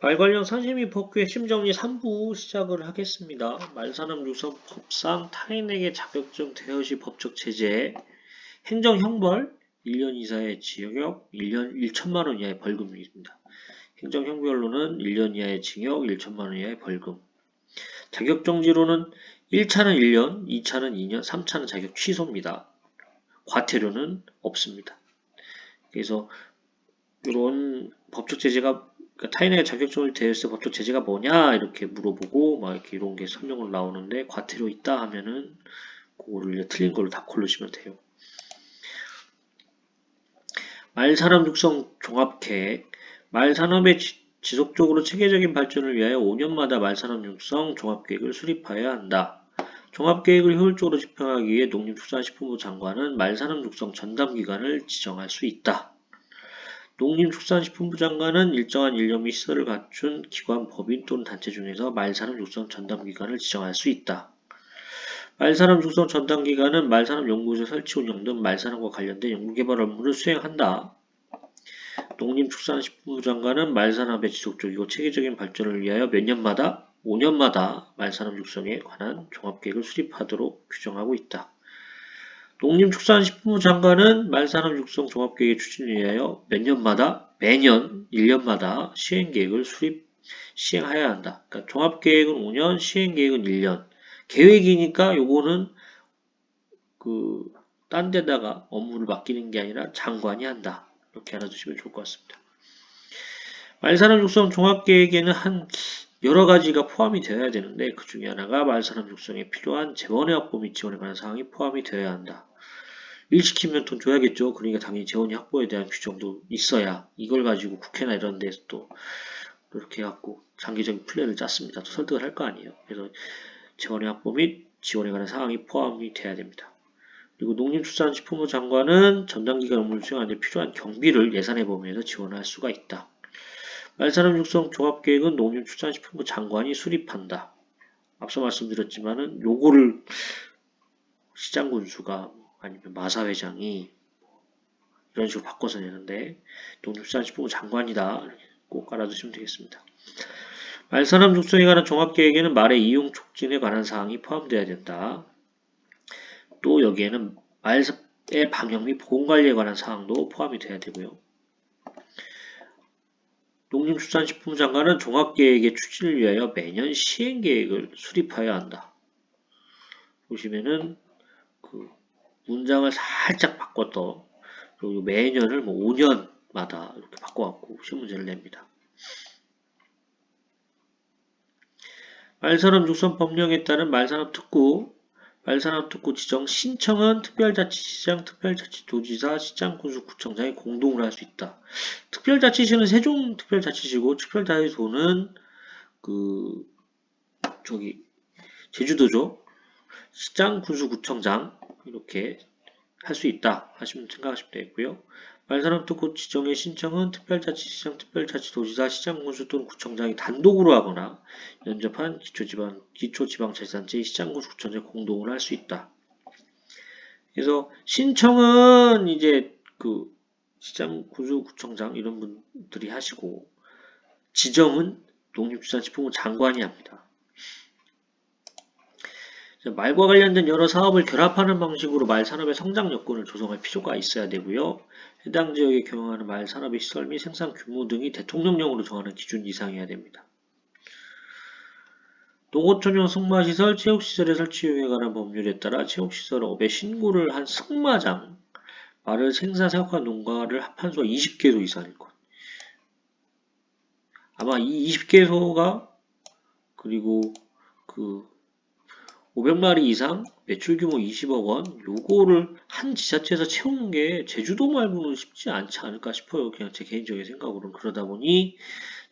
말 관련 사심이 법규 핵심 정리 3부 시작을 하겠습니다. 말산업유선법상 타인에게 자격증 대여시 법적 제재, 행정형벌 1년 이하의 징역, 1년 1천만 원 이하의 벌금입니다. 행정형벌로는 1년 이하의 징역, 1천만 원 이하의 벌금. 자격정지로는 1차는 1년, 2차는 2년, 3차는 자격 취소입니다. 과태료는 없습니다. 그래서 이런 법적 제재가 타인에게 자격증을 대여했을 때 법적 제재가 뭐냐 이렇게 물어보고 막 이렇게 이런 게 설명으로 나오는데 과태료 있다 하면은 그거를 이제 틀린 걸로 다 고르시면 돼요. 말산업 육성 종합계획 말산업의 지속적으로 체계적인 발전을 위하여 5년마다 말산업 육성 종합계획을 수립하여야 한다. 종합계획을 효율적으로 집행하기 위해 농림축산식품부 장관은 말산업 육성 전담기관을 지정할 수 있다. 농림축산식품부 장관은 일정한 인력 및 시설을 갖춘 기관, 법인 또는 단체 중에서 말산업 육성 전담기관을 지정할 수 있다. 말산업 육성 전담기관은 말산업 연구소 설치 운영 등 말산업과 관련된 연구개발 업무를 수행한다. 농림축산식품부 장관은 말산업의 지속적이고 체계적인 발전을 위하여 몇 년마다 5년마다 말산업 육성에 관한 종합계획을 수립하도록 규정하고 있다. 농림축산식품부 장관은 말산업 육성 종합계획의 추진을 위하여 몇 년마다 매년 1년마다 시행계획을 시행하여야 한다. 그러니까 종합계획은 5년, 시행계획은 1년. 계획이니까 요거는 딴 데다가 업무를 맡기는 게 아니라 장관이 한다. 이렇게 알아두시면 좋을 것 같습니다. 말산업 육성 종합계획에는 여러 가지가 포함이 되어야 되는데 그 중에 하나가 말산업 육성에 필요한 재원의 확보 및 지원에 관한 사항이 포함이 되어야 한다. 일 시키면 돈 줘야겠죠. 그러니까 당연히 재원이 확보에 대한 규정도 있어야 이걸 가지고 국회나 이런 데서 또 이렇게 해갖고 장기적인 플랜을 짰습니다. 또 설득을 할 거 아니에요. 그래서 재원의 확보 및 지원에 관한 사항이 포함이 돼야 됩니다. 그리고 농림축산식품부 장관은 전담기관 업무를 수행하는 데 필요한 경비를 예산의 범위에서 지원할 수가 있다. 말산업 육성 종합계획은 농림축산식품부 장관이 수립한다. 앞서 말씀드렸지만은 요거를 시장군수가 아니면 마사회장이 이런 식으로 바꿔서 내는데 농림축산식품부 장관이다. 꼭 알아두시면 되겠습니다. 말산업 육성에 관한 종합계획에는 말의 이용 촉진에 관한 사항이 포함되어야 된다. 또 여기에는 말의 방역 및 보건관리에 관한 사항도 포함이 돼야 되고요. 농림축산식품부 장관은 종합계획의 추진을 위하여 매년 시행계획을 수립하여야 한다. 보시면은 문장을 살짝 바꿨더 그리고 매년을 5년마다 이렇게 바꿔갖고 시험 문제를 냅니다. 말산업 육성 법령에 따른 말산업특구 지정 신청은 특별자치시장, 특별자치도지사, 시장군수구청장이 공동으로 할 수 있다. 특별자치시는 세종특별자치시고 특별자치도는 제주도죠. 시장군수구청장 이렇게 할 수 있다 하시면 생각하시면 되겠고요. 말산업특구 지정의 신청은 특별자치시장, 특별자치도지사, 시장군수 또는 구청장이 단독으로 하거나 연접한 기초지방자치단체의 시장군수구청장이 공동으로 할 수 있다. 그래서 신청은 이제 시장군수구청장 이런 분들이 하시고 지정은 농림축산식품부 장관이 합니다. 말과 관련된 여러 사업을 결합하는 방식으로 말산업의 성장 여건을 조성할 필요가 있어야 되고요. 해당 지역에 경영하는 말산업의 시설 및 생산 규모 등이 대통령령으로 정하는 기준 이상이어야 됩니다. 농어촌형 승마시설, 체육시설의 설치 이용에 관한 법률에 따라 체육시설업에 신고를 한 승마장, 말을 생산, 사육한 농가를 합한 수가 20개소 이상일 것. 아마 이 20개소가 그리고 500마리 이상 매출 규모 20억 원 요거를 한 지자체에서 채우는 게 제주도 말고는 쉽지 않지 않을까 싶어요. 그냥 제 개인적인 생각으로는. 그러다 보니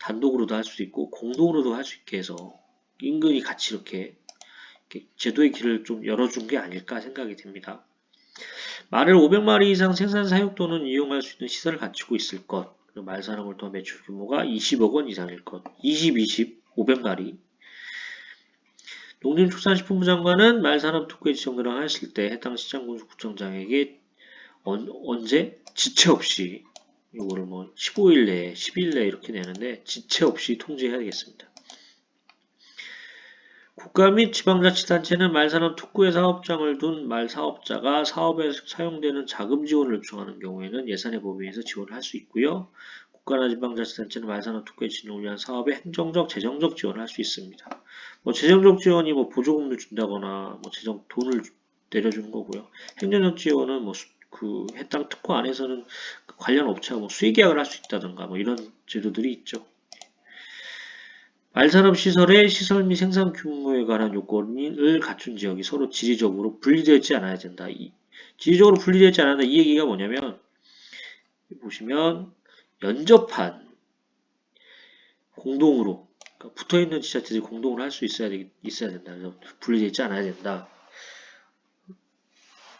단독으로도 할 수 있고 공동으로도 할 수 있게 해서 인근이 같이 이렇게 제도의 길을 좀 열어준 게 아닐까 생각이 됩니다. 말을 500마리 이상 생산 사육 또는 이용할 수 있는 시설을 갖추고 있을 것. 말산업을 통한 매출 규모가 20억 원 이상일 것. 500마리. 농림축산식품부 장관은 말산업특구에 지정되라 하였을 때 해당 시장군수구청장에게 언제 지체 없이 요거를 뭐 15일 내에, 10일 내에 이렇게 내는데 지체 없이 통제해야 되겠습니다. 국가 및 지방자치단체는 말산업 특구에 사업장을 둔 말사업자가 사업에 사용되는 자금 지원을 요청하는 경우에는 예산의 범위에서 지원을 할 수 있고요. 국가나 지방자치단체는 말산업 특구의 진행을 위한 사업에 행정적, 재정적 지원을 할 수 있습니다. 뭐 재정적 지원이 뭐 보조금을 준다거나 뭐 재정 돈을 내려주는 거고요. 행정적 지원은 뭐 그 해당 특구 안에서는 그 관련 업체와 뭐 수의계약을 할 수 있다든가 뭐 이런 제도들이 있죠. 말산업시설의 시설 및 생산 규모에 관한 요건을 갖춘 지역이 서로 지리적으로 분리되지 않아야 된다. 지리적으로 분리되지 않아야 된다. 이 얘기가 뭐냐면 보시면 연접한 공동으로 그러니까 붙어있는 지자체들이 공동으로 할 수 있어야 된다. 그래서 분리되지 않아야 된다.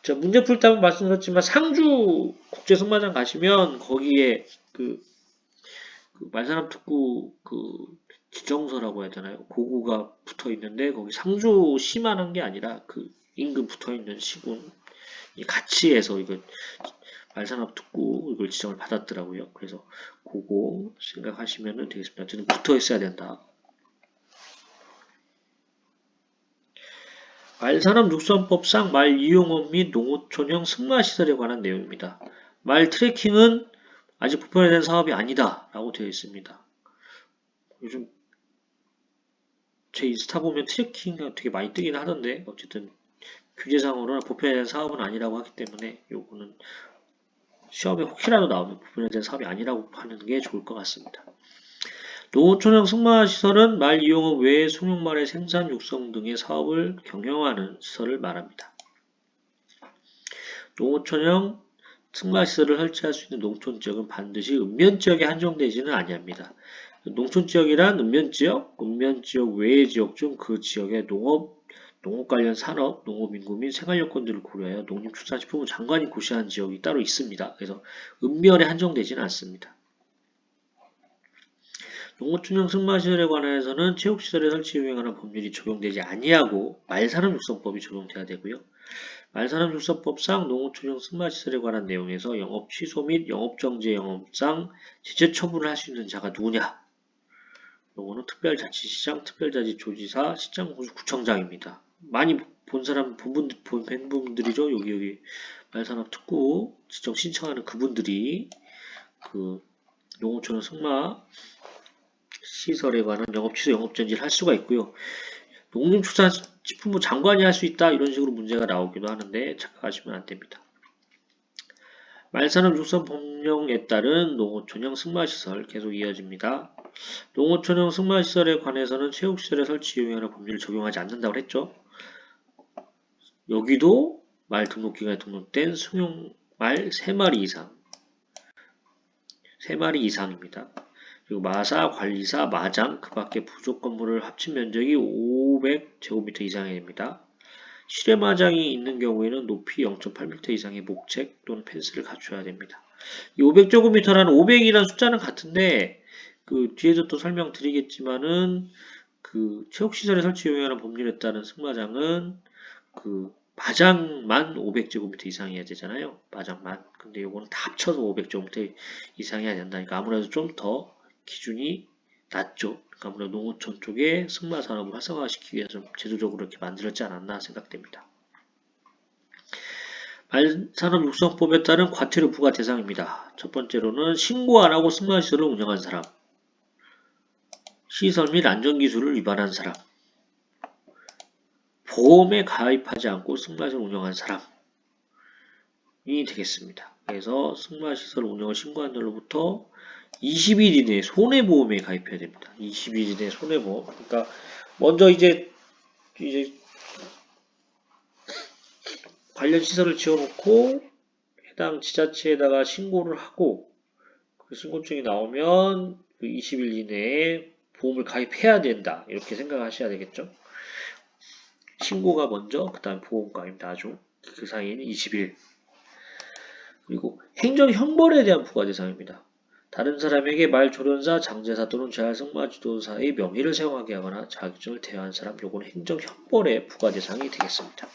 자, 문제 풀 때 한번 말씀드렸지만 상주 국제승마장 가시면 거기에 그 말산업특구 지정서라고 해야 되나요? 고구가 붙어 있는데 거기 상주시만 게 아니라 그 인근 붙어 있는 시군 같이 해서 이거 말산업특구 이걸 지정을 받았더라고요. 그래서 그거 생각하시면 되겠습니다. 어쨌든 붙어 있어야 된다. 말산업육선법상 말 이용업 및 농어촌형 승마시설에 관한 내용입니다. 말 트래킹은 아직 보편화된 사업이 아니다 라고 되어 있습니다. 요즘 제 인스타 보면 트래킹이 되게 많이 뜨긴 하던데 어쨌든 규제상으로는 보편화된 사업은 아니라고 하기 때문에 요거는 시험에 혹시라도 나오면 보편화된 사업이 아니라고 하는 게 좋을 것 같습니다. 농어촌형 승마시설은 말 이용업 외에 승용말의 생산, 육성 등의 사업을 경영하는 시설을 말합니다. 농어촌형 승마시설을 설치할 수 있는 농촌지역은 반드시 읍면지역에 한정되지는 아니합니다. 농촌지역이란 읍면지역, 읍면지역 외의 지역 중 그 지역의 농업 관련 산업, 농업인구 및 생활여건들을 고려하여 농림축산식품부 장관이 고시한 지역이 따로 있습니다. 그래서 읍면에 한정되지는 않습니다. 농어촌형 승마시설에 관해서는 체육시설의 설치 유행하는 법률이 적용되지 아니하고 말산업육성법이 적용돼야 되고요. 말산업육성법상 농어촌형 승마시설에 관한 내용에서 영업 취소 및 영업정지 영업상 제재 처분을 할 수 있는 자가 누구냐? 요거는 특별자치시장, 특별자치조지사, 시장구청장입니다. 많이 본 사람, 본 분들이죠. 여기 말산업특구 지정 신청하는 그분들이 그 농어촌형 승마 시설에 관한 영업취소, 영업정지를 할 수가 있고요. 농림축산식품부 장관이 할 수 있다 이런 식으로 문제가 나오기도 하는데 착각하시면 안 됩니다. 말산업육성법령에 따른 농어촌형 승마시설 계속 이어집니다. 농어촌형 승마시설에 관해서는 체육시설의 설치 유형이나 법률을 적용하지 않는다고 했죠. 여기도 말 등록기간에 등록된 승용말 3마리 이상 3마리 이상입니다. 그리고 마사, 관리사, 마장, 그 밖에 부속 건물을 합친 면적이 500제곱미터 이상이 됩니다. 실외마장이 있는 경우에는 높이 0.8m 이상의 목책 또는 펜스를 갖춰야 됩니다. 이 500제곱미터라는 500이라는 숫자는 같은데 그 뒤에서 또 설명드리겠지만은 그 체육시설의 설치 요구하는 법률에 따른 승마장은 그 마장만 500제곱미터 이상이어야 되잖아요. 마장만. 근데 요거는 다 합쳐서 500제곱미터 이상이어야 된다니까 아무래도 좀 더 기준이 낮죠. 그러니까 아무래도 농어촌 쪽에 승마 산업을 활성화시키기 위해서 좀 제도적으로 이렇게 만들었지 않았나 생각됩니다. 말산업육성법에 따른 과태료 부과 대상입니다. 첫 번째로는 신고 안 하고 승마시설을 운영한 사람, 시설 및 안전기술을 위반한 사람, 보험에 가입하지 않고 승마시설 운영한 사람이 되겠습니다. 그래서 승마시설 운영을 신고한 날로부터 20일 이내에 손해보험에 가입해야 됩니다. 20일 이내에 손해보험. 그러니까 먼저 이제 관련 시설을 지어놓고 해당 지자체에다가 신고를 하고 그 신고증이 나오면 그 20일 이내에 보험을 가입해야 된다. 이렇게 생각하셔야 되겠죠. 신고가 먼저 그 다음에 보험 가입니다. 아주 그 사이에는 20일. 그리고 행정형벌에 대한 부과 대상입니다. 다른 사람에게 말조련사, 장제사 또는 재활승마지도사의 명의를 사용하게 하거나 자격증을 대여한 사람, 요거는 행정형벌의 부과 대상이 되겠습니다.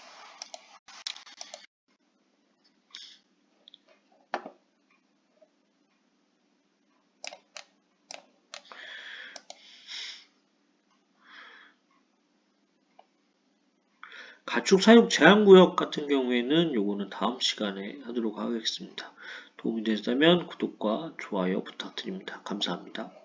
가축 사육 제한구역 같은 경우에는 요거는 다음 시간에 하도록 하겠습니다. 도움이 되셨다면 구독과 좋아요 부탁드립니다. 감사합니다.